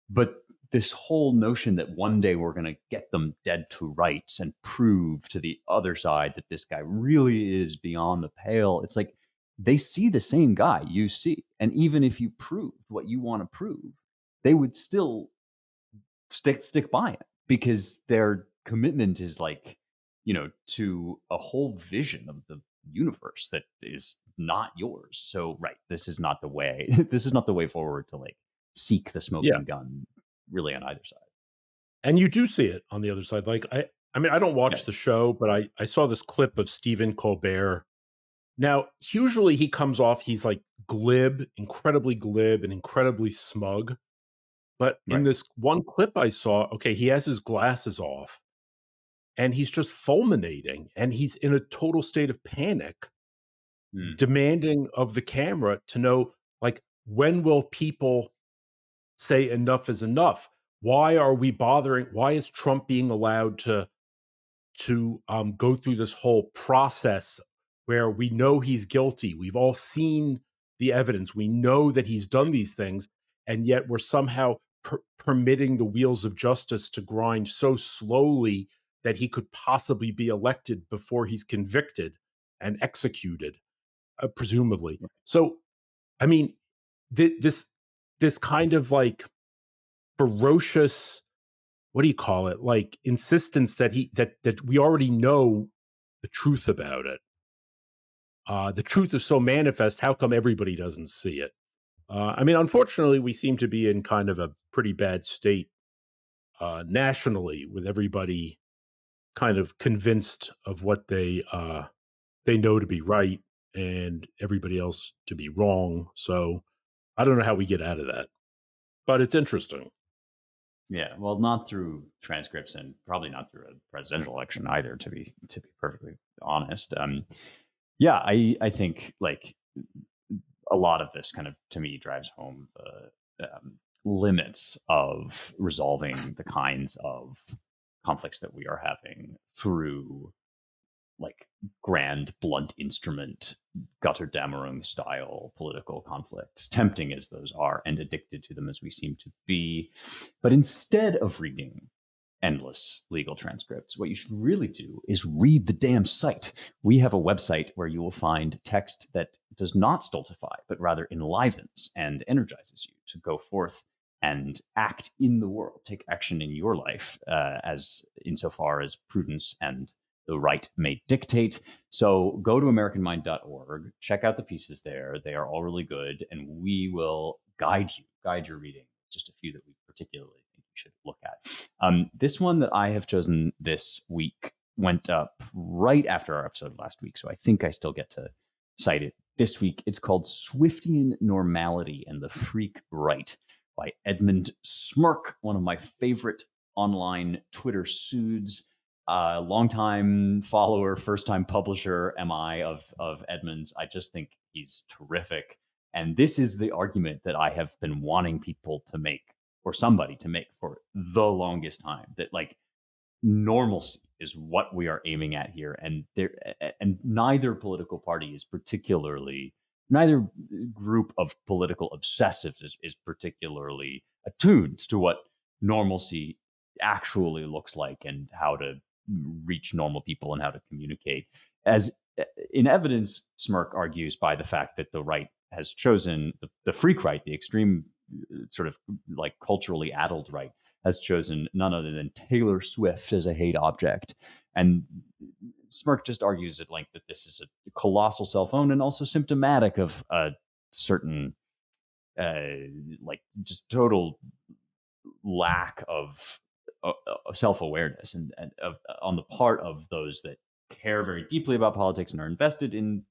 But this whole notion that one day we're going to get them dead to rights and prove to the other side that this guy really is beyond the pale, it's like they see the same guy you see. And even if you prove what you want to prove, they would still stick by it because their commitment is like, to a whole vision of the universe that is not yours. So, right, this is not the way. This is not the way forward to like seek the Yeah. smoking gun, really, on either side. And you do see it on the other side. Like I mean, I don't Yeah. watch the show, but I saw this clip of Stephen Colbert. Now, usually he comes off, he's like incredibly glib and incredibly smug. But in Right. this one clip I saw, okay, he has his glasses off and he's just fulminating and he's in a total state of panic, Mm. demanding of the camera to know, like, when will people say enough is enough? Why are we bothering? Why is Trump being allowed to go through this whole process where we know he's guilty? We've all seen the evidence. We know that he's done these things, and yet we're somehow permitting the wheels of justice to grind so slowly that he could possibly be elected before he's convicted and executed, presumably. So, I mean, this kind of like ferocious, what do you call it? Like insistence that that we already know the truth about it. The truth is so manifest. How come everybody doesn't see it? I mean, unfortunately, we seem to be in kind of a pretty bad state nationally, with everybody kind of convinced of what they know to be right and everybody else to be wrong. So I don't know how we get out of that, but it's interesting. Yeah. Well, not through transcripts and probably not through a presidential election either, to be perfectly honest. Yeah, I think like a lot of this kind of to me drives home the limits of resolving the kinds of conflicts that we are having through like grand, blunt instrument, Götterdämmerung style political conflicts, tempting as those are, and addicted to them as we seem to be. But instead of reading endless legal transcripts, what you should really do is read the damn site. We have a website where you will find text that does not stultify, but rather enlivens and energizes you to go forth and act in the world, take action in your life, as insofar as prudence and the right may dictate. So go to AmericanMind.org, check out the pieces there. They are all really good, and we will guide your reading. Just a few that we particularly think you should look at. This one that I have chosen this week went up right after our episode last week, so I think I still get to cite it this week. It's called Swiftian Normality and the Freak Right by Edmund Smirk, one of my favorite online Twitter pseuds. Longtime follower, first-time publisher am I of Edmund's. I just think he's terrific. And this is the argument that I have been wanting people to make, or somebody to make, for the longest time, that like normalcy is what we are aiming at here. And neither political party is particularly, neither group of political obsessives is particularly attuned to what normalcy actually looks like and how to reach normal people and how to communicate. As in evidence, Smirk argues by the fact that the right has chosen the freak right, the extreme sort of like culturally addled right, has chosen none other than Taylor Swift as a hate object. And Smirk just argues at length that this is a colossal self-own and also symptomatic of a certain like just total lack of self-awareness and on the part of those that care very deeply about politics and are invested in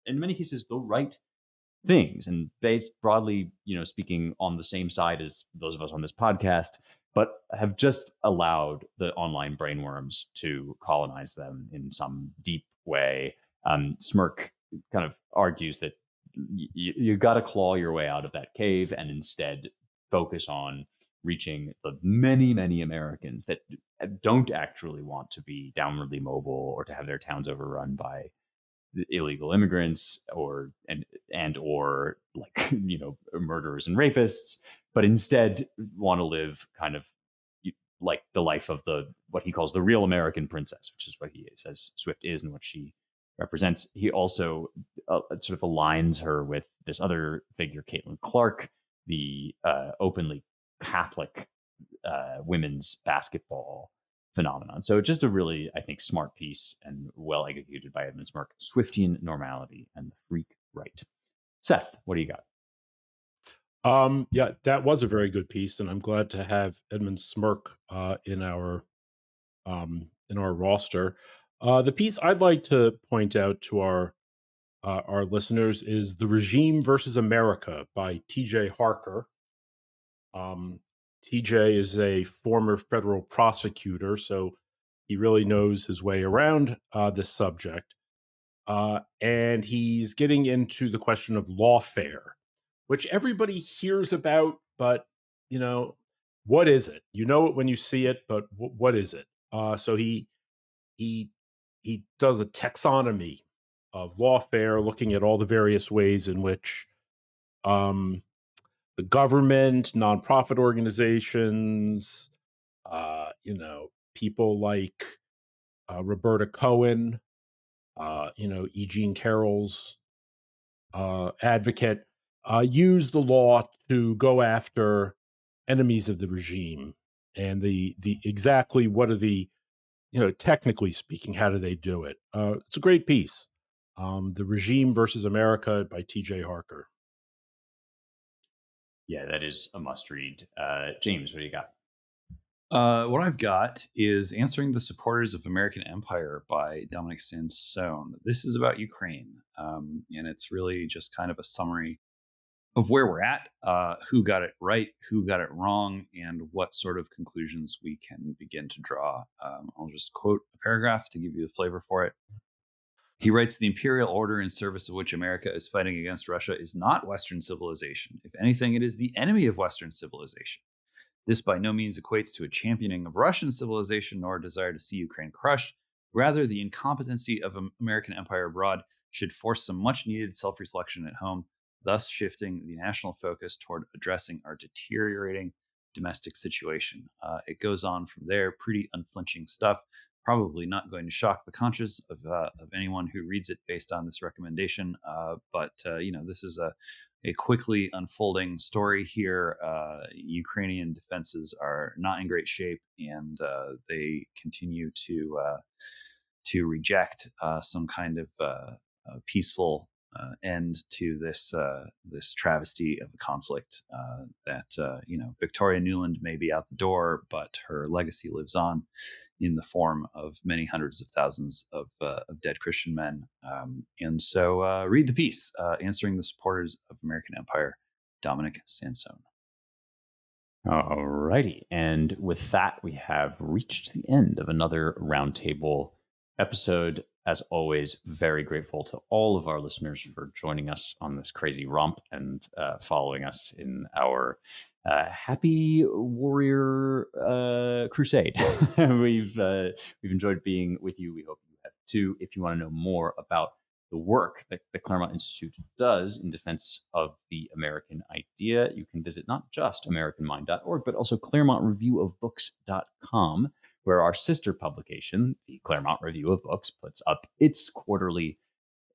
many cases the right things, and based broadly, speaking, on the same side as those of us on this podcast, but have just allowed the online brainworms to colonize them in some deep way. Smirk kind of argues that you got to claw your way out of that cave and instead focus on reaching the many, many Americans that don't actually want to be downwardly mobile or to have their towns overrun by illegal immigrants or like murderers and rapists, but instead want to live kind of like the life of what he calls the real American princess, which is what he says Swift is and what she represents. He also sort of aligns her with this other figure, Caitlin Clark, the openly Catholic women's basketball phenomenon. So just a really, I think, smart piece and well executed by Edmund Smirk. Swiftian Normality and the Freak Right. Seth, what do you got? Yeah, that was a very good piece, and I'm glad to have Edmund Smirk in our roster. The piece I'd like to point out to our listeners is "The Regime versus America" by T.J. Harker. TJ is a former federal prosecutor, so he really knows his way around this subject. And he's getting into the question of lawfare, which everybody hears about, but, what is it? You know it when you see it, but what is it? So he does a taxonomy of lawfare, looking at all the various ways in which the government, nonprofit organizations, people like Roberta Cohen, E. Jean Carroll's advocate, use the law to go after enemies of the regime. And the exactly what are the, technically speaking, how do they do it? It's a great piece. The Regime versus America by T.J. Harker. Yeah, that is a must read. James, what do you got? What I've got is Answering the Supporters of American Empire by Dominic Sansone. This is about Ukraine, and it's really just kind of a summary of where we're at, who got it right, who got it wrong, and what sort of conclusions we can begin to draw. I'll just quote a paragraph to give you a flavor for it. He writes, "The imperial order in service of which America is fighting against Russia is not Western civilization. If anything, it is the enemy of Western civilization. This by no means equates to a championing of Russian civilization nor a desire to see Ukraine crushed. Rather, the incompetency of American empire abroad should force some much-needed self-reflection at home, thus shifting the national focus toward addressing our deteriorating domestic situation. It goes on from there, pretty unflinching stuff. Probably not going to shock the conscience of anyone who reads it based on this recommendation. But this is a quickly unfolding story here. Ukrainian defenses are not in great shape, and they continue to reject some kind of peaceful end to this travesty of a conflict. Victoria Nuland may be out the door, but her legacy lives on in the form of many hundreds of thousands of dead Christian men. And so read the piece, Answering the Supporters of American Empire, Dominic Sansone. All righty. And with that, we have reached the end of another Roundtable episode. As always, very grateful to all of our listeners for joining us on this crazy romp and following us in our happy warrior crusade. We've enjoyed being with you. We hope you have too. If you want to know more about the work that the Claremont Institute does in defense of the American idea, you can visit not just AmericanMind.org, but also ClaremontReviewOfBooks.com, where our sister publication, the Claremont Review of Books, puts up its quarterly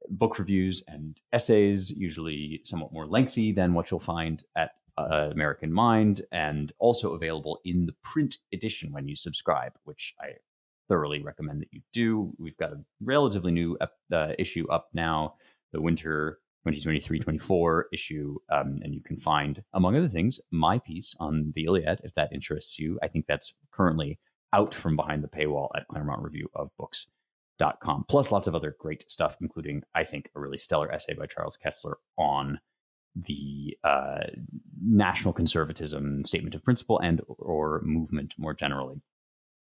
book reviews and essays, usually somewhat more lengthy than what you'll find at American Mind, and also available in the print edition when you subscribe, which I thoroughly recommend that you do. We've got a relatively new issue up now, the winter 2023-24 issue, and you can find, among other things, my piece on the Iliad, if that interests you. I think that's currently out from behind the paywall at ClaremontReviewOfBooks.com, plus lots of other great stuff, including, I think, a really stellar essay by Charles Kessler on the national conservatism statement of principle and or movement more generally.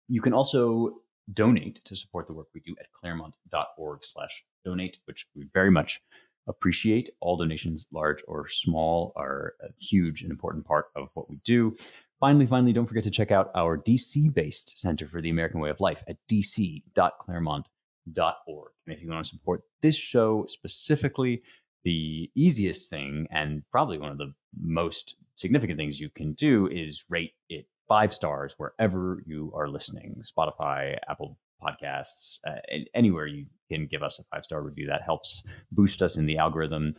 You can also donate to support the work we do at claremont.org/donate, which we very much appreciate. All donations, large or small, are a huge and important part of what we do. Finally, don't forget to check out our DC-based Center for the American Way of Life at dc.claremont.org. And if you want to support this show specifically, the easiest thing, and probably one of the most significant things you can do, is rate it 5 stars wherever you are listening. Spotify, Apple Podcasts, anywhere you can give us a 5-star review. That helps boost us in the algorithm.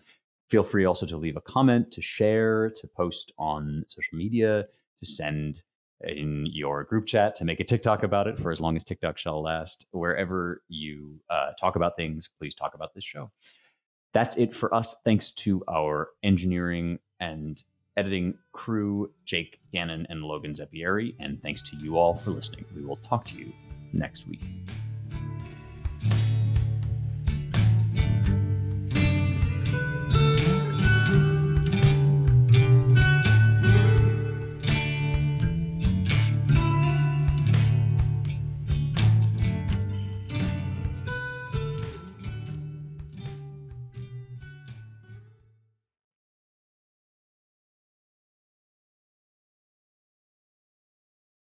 Feel free also to leave a comment, to share, to post on social media, to send in your group chat, to make a TikTok about it for as long as TikTok shall last. Wherever you talk about things, please talk about this show. That's it for us. Thanks to our engineering and editing crew, Jake Gannon and Logan Zeppieri, and thanks to you all for listening. We will talk to you next week.